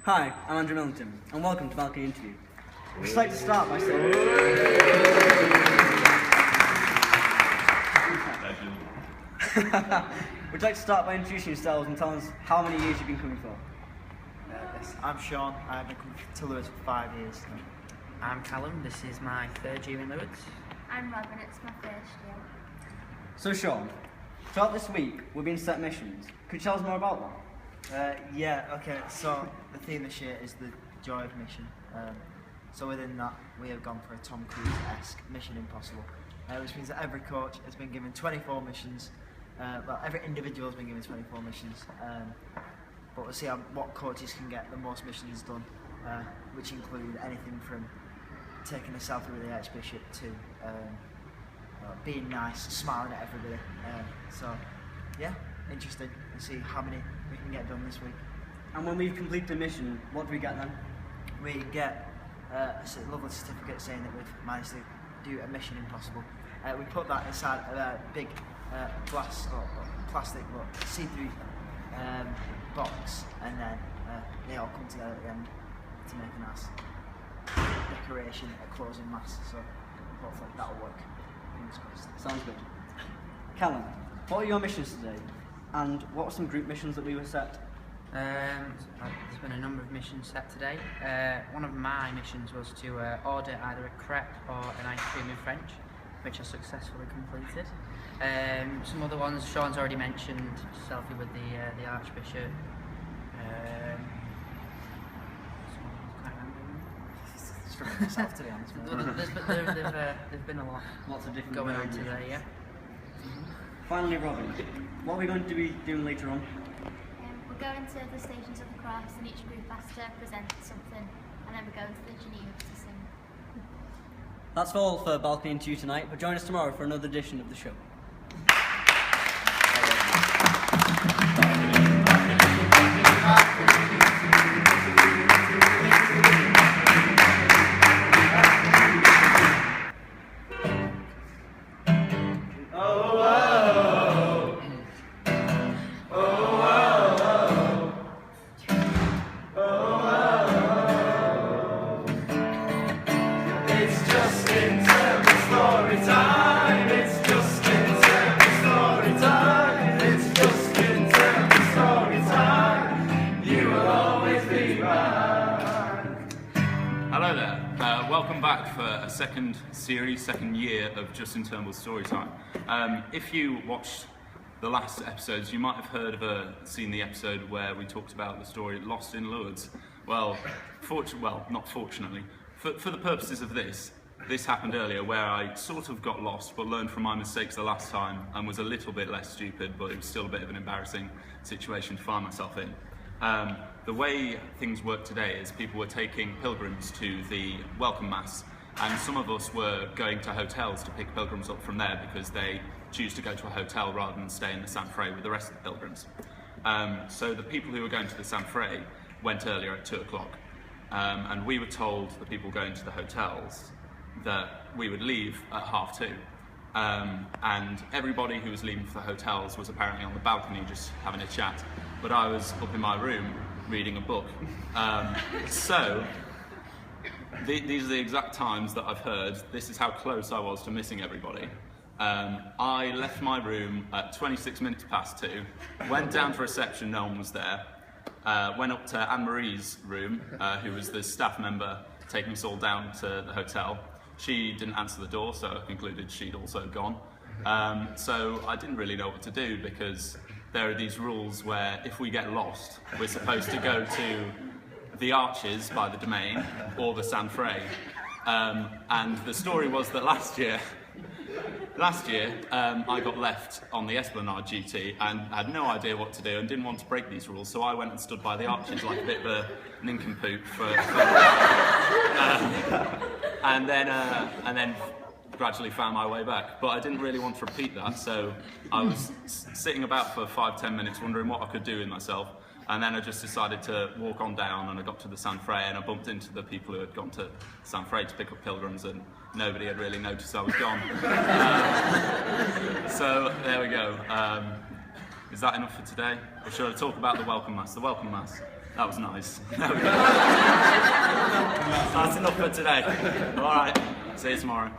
Hi, I'm Andrew Millington, and welcome to Balcony Interview. We'd just like to start by saying... We'd like to start by introducing yourselves and telling us how many years you've been coming for. Yes, I'm Sean. I've been coming to Lewis for 5 years now. I'm Callum, this is my third year in Lewis. I'm Robin, it's my first year. So Sean, throughout this week we've been set missions. Could you tell us more about that? So the theme this year is the Joy of Mission. So within that we have gone for a Tom Cruise-esque Mission Impossible, which means that every coach has been given 24 missions. Every individual has been given 24 missions. But we'll see what coaches can get the most missions done, which include anything from taking a selfie with the Archbishop to being nice, smiling at everybody. Interesting to see how many we can get done this week. And when we've completed a mission, what do we get then? We get a lovely certificate saying that we've managed to do a Mission Impossible. We put that inside a big plastic but see-through box, and then they all come together at the end to make a nice decoration at closing mass. So hopefully that'll work. Fingers crossed. Sounds good. Callum, what are your missions today? And what were some group missions that we were set? There's been a number of missions set today. One of my missions was to order either a crepe or an ice cream in French, which I successfully completed. Some other ones Sean's already mentioned: selfie with the Archbishop. Struggling myself to be honest. There've been a lot. Lots of different going on varieties. today, yeah. Finally, Robin, what are we going to be doing later on? We're going to the Stations of the Cross, and each group has to present something, and then we're going to the Geneva to sing. That's all for Balcony Interview tonight, but join us tomorrow for another edition of the show. It's just in Turnbull Storytime. It's just in Turnbull Storytime. It's just in Turnbull Storytime. You will always be mine. Hello there. Welcome back for a second year of Just in Turnbull Storytime. If you watched the last episodes, you might have seen the episode where we talked about the story Lost in Lourdes. Well, not fortunately. For the purposes of this happened earlier, where I sort of got lost but learned from my mistakes the last time and was a little bit less stupid, but it was still a bit of an embarrassing situation to find myself in. The way things work today is people were taking pilgrims to the welcome mass, and some of us were going to hotels to pick pilgrims up from there because they choose to go to a hotel rather than stay in the San Fray with the rest of the pilgrims. So the people who were going to the San Fray went earlier at 2 o'clock. And we were told, the people going to the hotels, that we would leave at 2:30. And everybody who was leaving for the hotels was apparently on the balcony just having a chat. But I was up in my room reading a book. These are the exact times that I've heard. This is how close I was to missing everybody. I left my room at 26 minutes past 2, went down to reception, no one was there. Went up to Anne-Marie's room, who was the staff member taking us all down to the hotel. She didn't answer the door, so I concluded she'd also gone. So I didn't really know what to do, because there are these rules where if we get lost, we're supposed to go to the Arches by the Domain or the San Fray. And the story was that last year, I got left on the Esplanade GT and had no idea what to do and didn't want to break these rules, so I went and stood by the Arches like a bit of a nincompoop and then gradually found my way back. But I didn't really want to repeat that, so I was sitting about for 5-10 minutes wondering what I could do with myself. And then I just decided to walk on down, and I got to the San Fray, and I bumped into the people who had gone to San Fray to pick up pilgrims, and nobody had really noticed I was gone. So there we go. Is that enough for today? Or should I talk about the Welcome Mass? The Welcome Mass. That was nice. That's enough for today. All right, see you tomorrow.